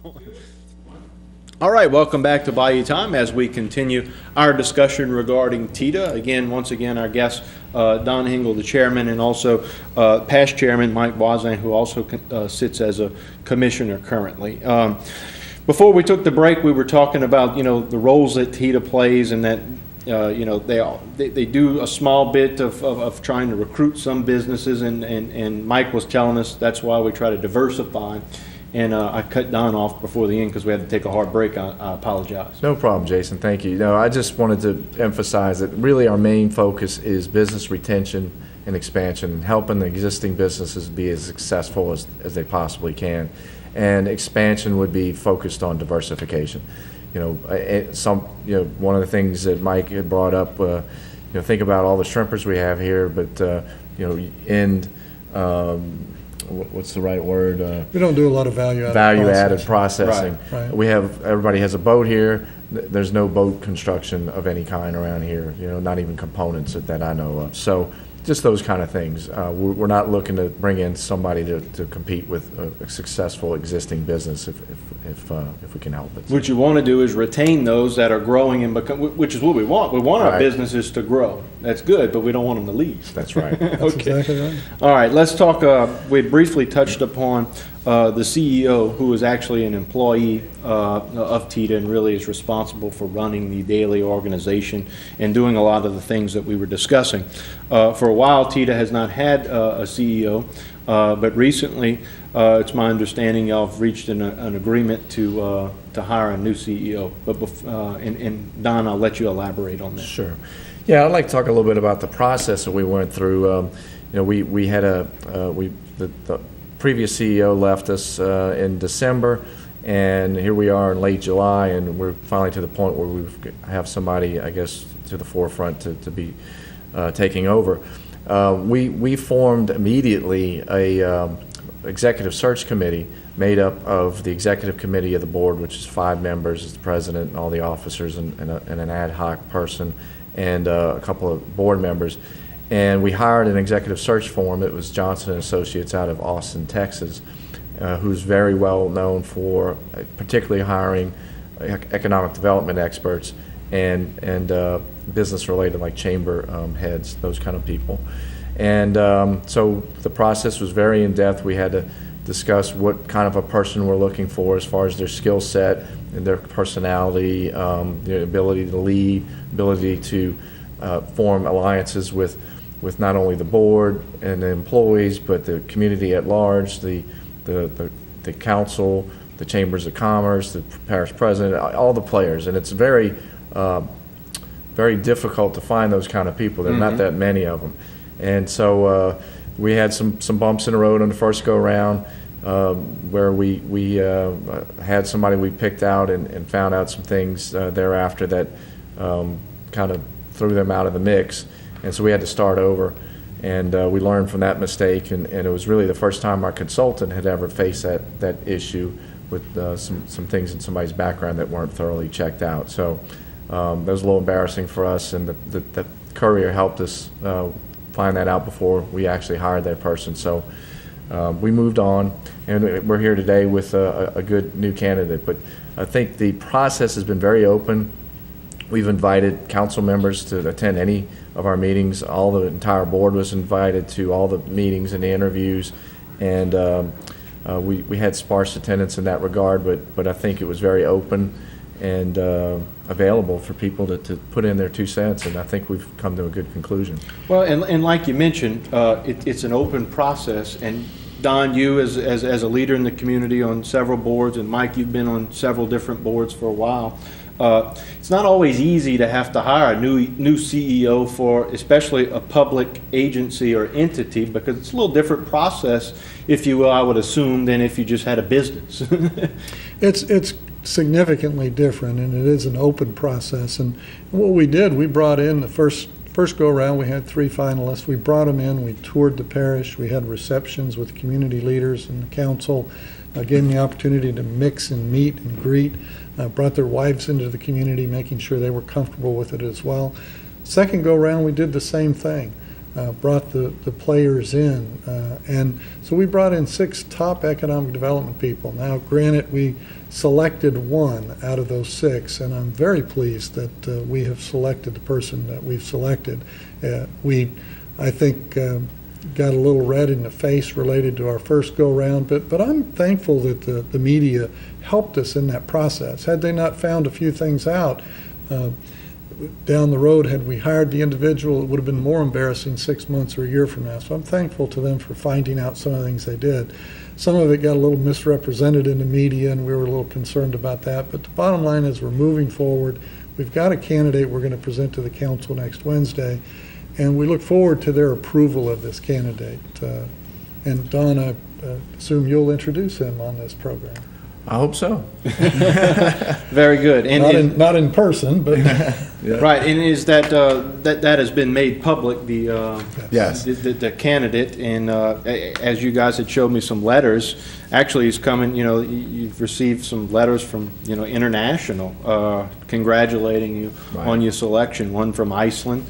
All right, welcome back to Bayou Time as we continue our discussion regarding TEDA. Again, once again, our guest, Don Hingle, the chairman, and also past chairman, Mike Voisin, who also sits as a commissioner currently. Before we took the break, we were talking about, the roles that TEDA plays, and that, they do a small bit of trying to recruit some businesses, and Mike was telling us that's why we try to diversify. And I cut Don off before the end because we had to take a hard break. I apologize. No problem, Jason. Thank you. No, I just wanted to emphasize that really our main focus is business retention and expansion, helping the existing businesses be as successful as they possibly can. And expansion would be focused on diversification. One of the things that Mike had brought up, think about all the shrimpers we have here, but what's the right word? We don't do a lot of value-added processing. Right. Everybody has a boat here. There's no boat construction of any kind around here, not even components that I know of. So just those kind of things. We're not looking to bring in somebody to compete with a successful existing business if we can help it. What you want to do is retain those that are growing and become, which is what we want. We want our Right. businesses to grow. That's good, but we don't want them to leave. That's right. That's Okay. exactly right. All right, let's talk. We briefly touched upon the CEO, who is actually an employee of TEDA and really is responsible for running the daily organization and doing a lot of the things that we were discussing. For a while, TEDA has not had a CEO, but recently, it's my understanding y'all have reached an agreement to hire a new CEO. But and Don, I'll let you elaborate on that. Sure. Yeah, I'd like to talk a little bit about the process that we went through. We had the previous CEO left us in December, and here we are in late July, and we're finally to the point where we have somebody, I guess, to the forefront to be taking over. We formed immediately a executive search committee made up of the executive committee of the board, which is 5 members, is the president and all the officers, and an ad hoc person, and a couple of board members. And we hired an executive search firm. It was Johnson & Associates out of Austin, Texas, who's very well known for particularly hiring economic development experts and business related, like chamber heads, those kind of people. And so the process was very in-depth. We had to discuss what kind of a person we're looking for as far as their skill set and their personality, their ability to lead, ability to form alliances with not only the board and the employees, but the community at large, the council, the chambers of commerce, the parish president, all the players. And it's very, very difficult to find those kind of people. There are not that many of them. And so we had some bumps in the road on the first go-around where we had somebody we picked out and found out some things thereafter that kind of threw them out of the mix. And so we had to start over, and we learned from that mistake, and it was really the first time our consultant had ever faced that issue with some things in somebody's background that weren't thoroughly checked out. So that was a little embarrassing for us, and the courier helped us find that out before we actually hired that person. So we moved on, and we're here today with a good new candidate. But I think the process has been very open. We've invited council members to attend any of our meetings. The entire board was invited to all the meetings and the interviews, and we had sparse attendance in that regard, but I think it was very open and available for people to put in their 2 cents, and I think we've come to a good conclusion. Well, and like you mentioned, it's an open process, and Don, you as a leader in the community on several boards, and Mike, you've been on several different boards for a while. It's not always easy to have to hire a new CEO for especially a public agency or entity, because it's a little different process, if you will, I would assume, than if you just had a business. It's significantly different, and it is an open process. And what we did, we brought in the first go around. We had 3 finalists. We brought them in. We toured the parish. We had receptions with community leaders and the council. Gave them the opportunity to mix and meet and greet. Brought their wives into the community, making sure they were comfortable with it as well. Second go around, we did the same thing. brought the players in. And so we brought in 6 top economic development people. Now, granted, we selected 1 out of those 6, and I'm very pleased that we have selected the person that we've selected. I think, got a little red in the face related to our first go-round, but I'm thankful that the media helped us in that process. Had they not found a few things out, down the road, had we hired the individual, it would have been more embarrassing 6 months or a year from now. So I'm thankful to them for finding out some of the things they did. Some of it got a little misrepresented in the media, and we were a little concerned about that. But the bottom line is we're moving forward. We've got a candidate we're going to present to the council next Wednesday, and we look forward to their approval of this candidate. And Don, I assume you'll introduce him on this program. I hope so. Very good. And Not in person, but Yeah. right, and is that that has been made public, Yes. the candidate, and as you guys had showed me some letters, actually he's coming, you've received some letters from, international, congratulating you Right. on your selection, one from Iceland,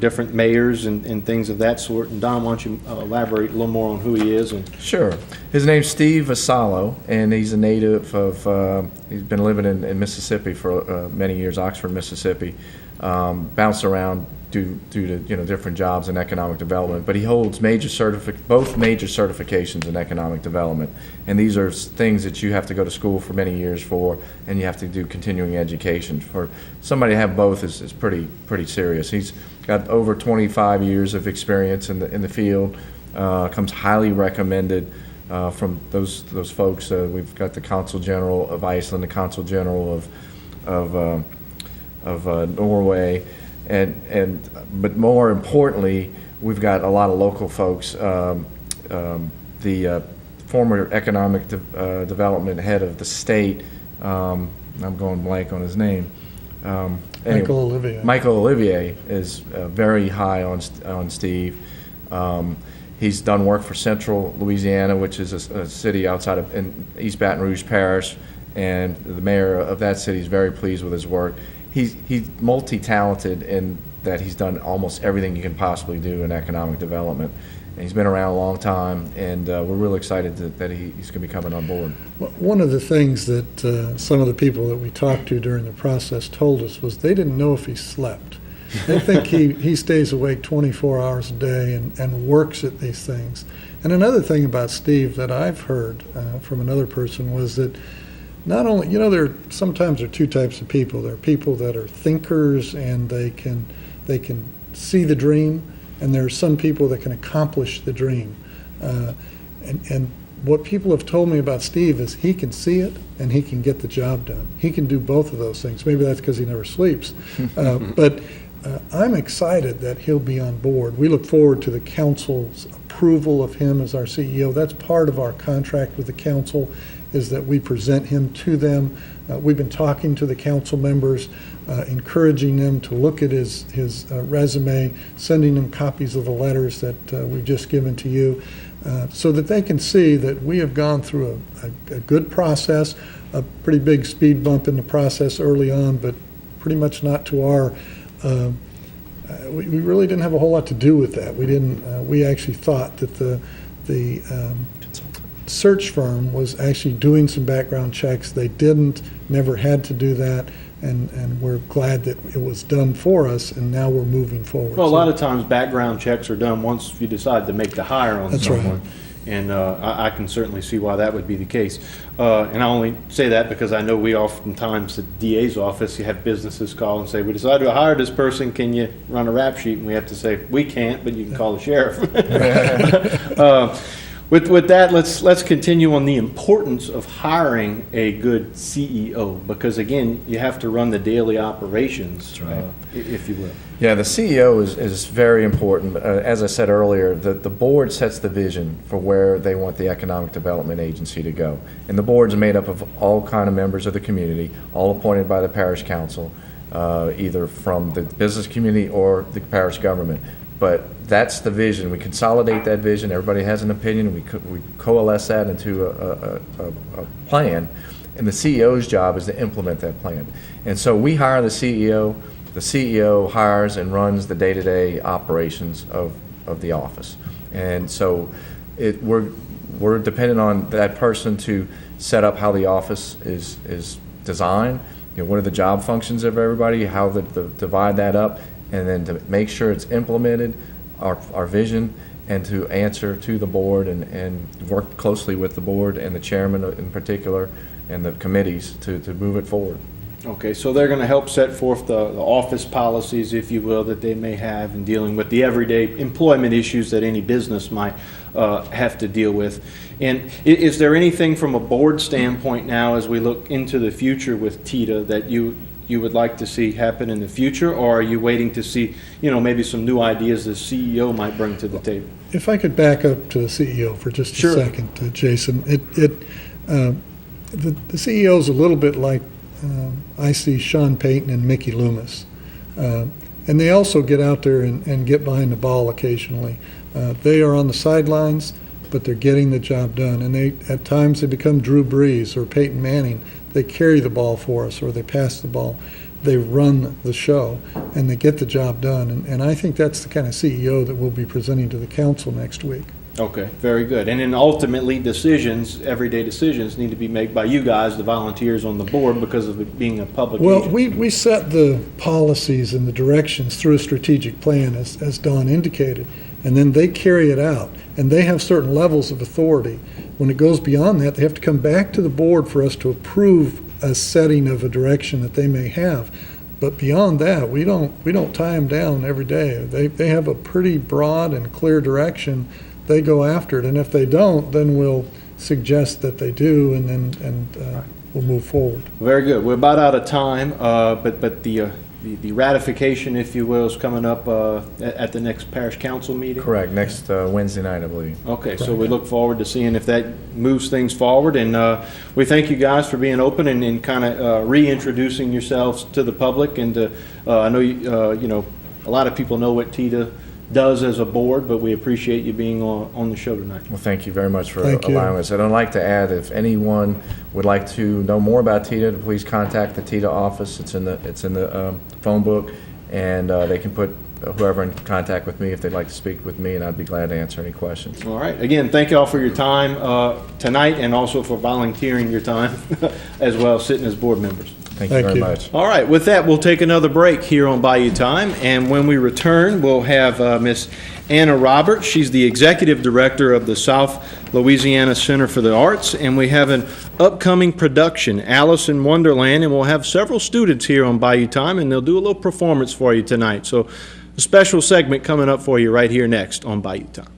different mayors and things of that sort. And Don, why don't you elaborate a little more on who he is? And Sure. His name's Steve Vassallo, and he's a native of, he's been living in Mississippi for many years, Oxford, Mississippi. Bounced around due to different jobs in economic development, but he holds both major certifications in economic development, and these are things that you have to go to school for many years for, and you have to do continuing education. For somebody to have both is pretty serious. He's got over 25 years of experience in the field. Comes highly recommended from those folks. We've got the Consul General of Iceland, the Consul General of Norway. But more importantly, we've got a lot of local folks. The former economic development head of the state, I'm going blank on his name. Michael Olivier. Michael Olivier is very high on Steve. He's done work for Central Louisiana, which is a city outside of in East Baton Rouge Parish, and the mayor of that city is very pleased with his work. He's multi-talented in that he's done almost everything you can possibly do in economic development. And he's been around a long time, and we're really excited that he's going to be coming on board. One of the things that some of the people that we talked to during the process told us was they didn't know if he slept. They think he stays awake 24 hours a day and works at these things. And another thing about Steve that I've heard from another person was that not only, sometimes there are 2 types of people. There are people that are thinkers and they can see the dream, and there are some people that can accomplish the dream. And what people have told me about Steve is he can see it and he can get the job done. He can do both of those things. Maybe that's because he never sleeps. But I'm excited that he'll be on board. We look forward to the council's approval of him as our CEO. That's part of our contract with the council, is that we present him to them. We've been talking to the council members, encouraging them to look at his resume, sending them copies of the letters that we've just given to you, so that they can see that we have gone through a good process, a pretty big speed bump in the process early on, but pretty much not to our we really didn't have a whole lot to do with that. We actually thought that the search firm was actually doing some background checks. They never had to do that, and we're glad that it was done for us, and now we're moving forward. well, a lot of times background checks are done once you decide to make the hire on That's someone. right. And I can certainly see why that would be the case. And I only say that because I know we oftentimes, at the DA's office, you have businesses call and say, we decided to hire this person, can you run a rap sheet? And we have to say, we can't, but you can call the sheriff. With that, let's continue on the importance of hiring a good CEO, because again, you have to run the daily operations, That's right. If you will. Yeah, the CEO is very important. As I said earlier, the board sets the vision for where they want the economic development agency to go. And the board's made up of all kind of members of the community, all appointed by the parish council, either from the business community or the parish government. But that's the vision. We consolidate that vision. Everybody has an opinion. We coalesce that into a plan. And the CEO's job is to implement that plan. And so we hire the CEO. the CEO hires and runs the day-to-day operations of the office. And so we're dependent on that person to set up how the office is designed, what are the job functions of everybody, how to divide that up, and then to make sure it's implemented, our vision, and to answer to the board and work closely with the board and the chairman in particular and the committees to move it forward. Okay, so they're going to help set forth the office policies, if you will, that they may have in dealing with the everyday employment issues that any business might have to deal with. And is there anything from a board standpoint now, as we look into the future with TEDA, that you would like to see happen in the future, or are you waiting to see, maybe some new ideas the CEO might bring to the table? If I could back up to the CEO for just Sure. a second, Jason, the CEO is a little bit like I see Sean Payton and Mickey Loomis. And they also get out there and get behind the ball occasionally. They are on the sidelines, but they're getting the job done. And at times they become Drew Brees or Peyton Manning. They carry the ball for us, or they pass the ball. They run the show, and they get the job done. And I think that's the kind of CEO that we'll be presenting to the council next week. Okay, very good. And then ultimately, everyday decisions need to be made by you guys, the volunteers on the board, because of it being a public Well, agency. we set the policies and the directions through a strategic plan, as Don indicated, and then they carry it out. And they have certain levels of authority. When it goes beyond that, they have to come back to the board for us to approve a setting of a direction that they may have. But beyond that, we don't tie them down every day. They have a pretty broad and clear direction. They go after it, and if they don't, then we'll suggest that they do, and then we'll move forward. Very good. We're about out of time, but the ratification, if you will, is coming up at the next parish council meeting? Correct, next Wednesday night, I believe. Okay, so we look forward to seeing if that moves things forward, and we thank you guys for being open and kind of reintroducing yourselves to the public. And I know a lot of people know what TEDA does as a board, but we appreciate you being on the show tonight. Well, thank you very much for Thank you. allowing us. And I'd like to add, if anyone would like to know more about TEDA, please contact the TEDA office. It's in the phone book, and they can put whoever in contact with me if they'd like to speak with me, and I'd be glad to answer any questions. All right. Again, thank you all for your time tonight, and also for volunteering your time as well, sitting as board members. Thank you Thank very you. much. All right, with that, we'll take another break here on Bayou Time, and when we return, we'll have Miss Anna Roberts. She's the Executive Director of the South Louisiana Center for the Arts, and we have an upcoming production, Alice in Wonderland, and we'll have several students here on Bayou Time, and they'll do a little performance for you tonight. So a special segment coming up for you right here next on Bayou Time.